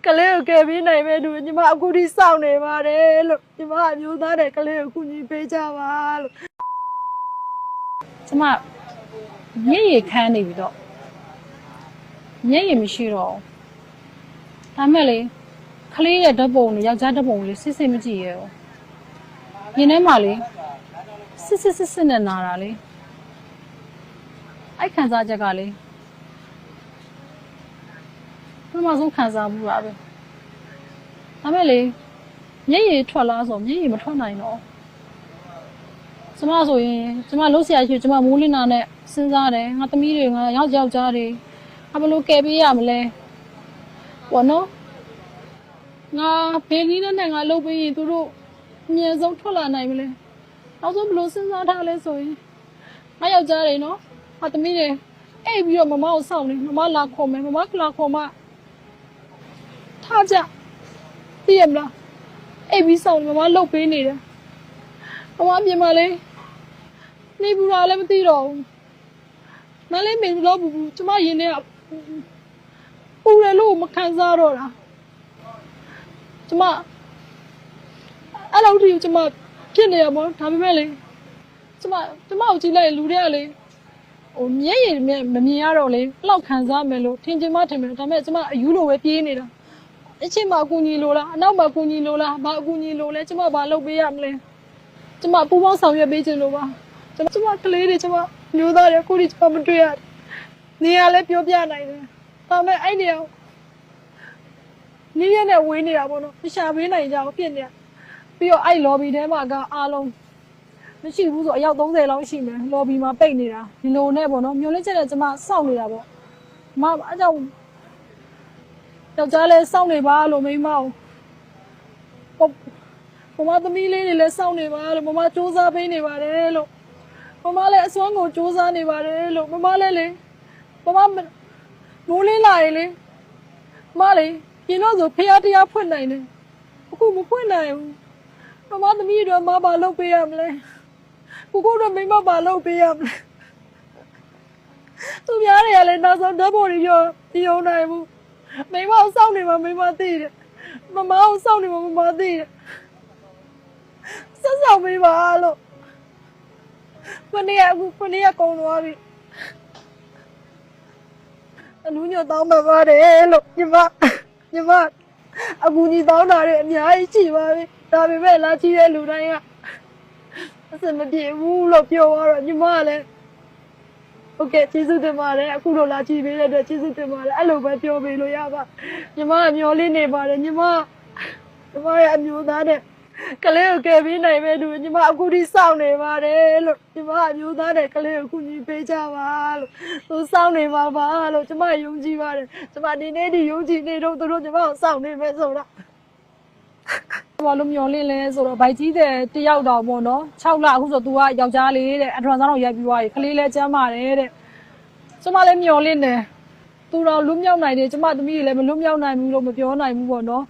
ကလေးကိုကယ်ပေးနိုင်မဲ့သူညီမအခုထိစောင့်နေပါတယ်လို့ညီမအမျိုးသားတဲ့ကလေးကိုကူညီပေးကြပါလို့ကျမမျက်ရည်ခမ်းနေပြီတော့မျက်ရည်မရှိတော့ဒါမဲ့လေကလေးရဲ့ဓာတ်ပုံနဲ့ယောက်ျားဓာတ်ပုံလေးစစ်စစ်မကြည့်ရဘူးညနေမှလေစစ်နဲ့နာတာလေအဲ့ခံစားချက်ကလေဘယ်မှာဆုံးခံစားမှုပါပဲဒါမဲ့လေမျက်ရည်ထွက်လာဆိုမျက်ရည်မထွက်နိုင်တော့ကျမဆိုရင်ကျမလှုပ်ရှားရှိကျမမိုးလင်းနာနဲ့စဉ်းစားတယ်ငါသမီးတွေငါယောက်ျားတွေအဘလို့ကယ်ပေးရမလဲပေါ့နော်ငါဘေးနီးနဲ့ငါလှုပ်ပေးရင်သူတို့အမြဲဆုံးထွက်လာနိုင်မလဲနောက်ဆုံးဘလို့စဉ်းစားထားလဲဆိုရင်ငါယောက်ျားတွေနော်ငါသမီးတွေအိပ်ပြီးတော့မမကိုစောင့်နေမမလာခေါ်မယ်မမကလာခေါ်မှထားကြသိရမလားအိပ်ပြီးစောင့်မမလှုပ်ပေးနေတယ်မမပြင်ပါလေနေဘူးလားလည်းမသိတော့ဘူးမလေးမင်းတော့ဘူးကျမရင်ထဲကပူတယ်လို့မခံစားတော့တာကျမအဲ့လိုထိကျမဖြစ်နေရပါဒါပေမဲ့လေကျမကိုကြည့်လိုက်လူတွေကလေဟိုမျက်ရည်မမြင်ရတော့လေဘလောက်ခံစားမယ်လို့ထင်ချင်မှထင်မယ်ဒါပေမဲ့ကျမအယူလိုပဲပြေးနေတာအချင်းမအကူညီလိုလားအနောက်မအကူညီလိုလားဘာအကူညီလိုလဲကျမဘာလုပ်ပေးရမလဲကျမပူပေါင်းဆောင်ရွက်ပေးခြင်းလို့ပါကျမကလေးတွေကျမမျိုးသားတွေအခုထိကျမမတွေ့ရနေရလဲပြောပြနိုင်တယ်ဒါပေမဲ့အဲ့နေရာနေရနဲ့ဝေးနေတာပေါ့နော်မရှာပေးနိုင်ကြဘူးဖြစ်နေပြီးတော့အဲ့ lobby ထဲမှာကအားလုံးမရှိဘူးဆိုအယောက်30လောက်ရှိမယ် lobby မှာပိတ်နေတာဒီလိုနဲ့ပေါ့နော်မျိုးလေးချက်နဲ့ကျမစောင့်နေတာပေါ့မအကြောင်းယောက်ျားလဲစောင့်နေပါလို့မိန်းမကိုမသမီးလေးတွေလည်းစောင့်နေပါလို့မမစူးစမ်းပေးနေပါတယ်လို့မမလည်းအစွမ်းကိုစူးစမ်းနေပါတယ်လို့မမလည်းလေမမမိုးလေးလာရင်လေမလေးပြင်တော့ဆိုဖျားတရားဖွင့်နိုင်တယ်အခုမဖွင့်နိုင်ဘူးမမသမီးတို့မဘာလုပ်ပေးရမလဲကိုကိုတို့မိမဘာလုပ်ပေးရမလဲသူများတွေကလည်းနောက်ဆုံးဓာတ်ပေါ်ရောဒီုံနိုင်ဘူးမိမကိုစောင့်နေမှာမိမသိတယ်မမကိုစောင့်နေမှာမမသိတယ်ဆက်ဆောင်ပေးပါလို့ခொနည်းကုန်သွားပြီအလူညွတ်တောင်းပါပါတယ်လို့ညီမအကူကြီးတောင်းတာတွေအများကြီးရှိပါပြီဒါပေမဲ့လာကြည့်တဲ့လူတိုင်းကအစမပြေဘူးလို့ပြောတော့ညီမကလည်းโอเคကျေးဇူးတင်ပါတယ်အခုလိုလာကြည့်ပေးတဲ့အတွက်ကျေးဇူးတင်ပါတယ်အဲ့လိုပဲပြောပေးလို့ရပါညီမကမျောလေးနေပါတယ်ညီမရဲ့အမျိုးသားတဲ့ကလေးကိုကယ်ပေးနိုင်မဲ့သူညီမအခုထိစောင့်နေပါတယ်လို့ညီမအမျိုးသားတဲ့ကလေးကိုကူညီပေးကြပါလို့သူစောင့်နေပါလို့ညီမယုံကြည်ပါတယ်ညီမဒီနေ့ဒီယုံကြည်နေတော့သူတို့ညီမကိုစောင့်နေမယ်ဆိုတော့ဘာလို့မျောလင်းလဲဆိုတော့ဗိုက်ကြီးတဲ့တယောက်တောင်ပေါ့နော်6လအခုဆို तू ကယောက်ျားလေးတဲ့အထွန်ဆောင်တော့ရိုက်ပြီးသွားပြီကလေးလည်းကျမ်းပါတယ်တဲ့ကျမလည်းမျောလင်းတယ်သူတော့လွတ်မြောက်နိုင်တယ်ကျမသမီးတွေလည်းမလွတ်မြောက်နိုင်ဘူးလို့မပြောနိုင်ဘူးပေါ့နော်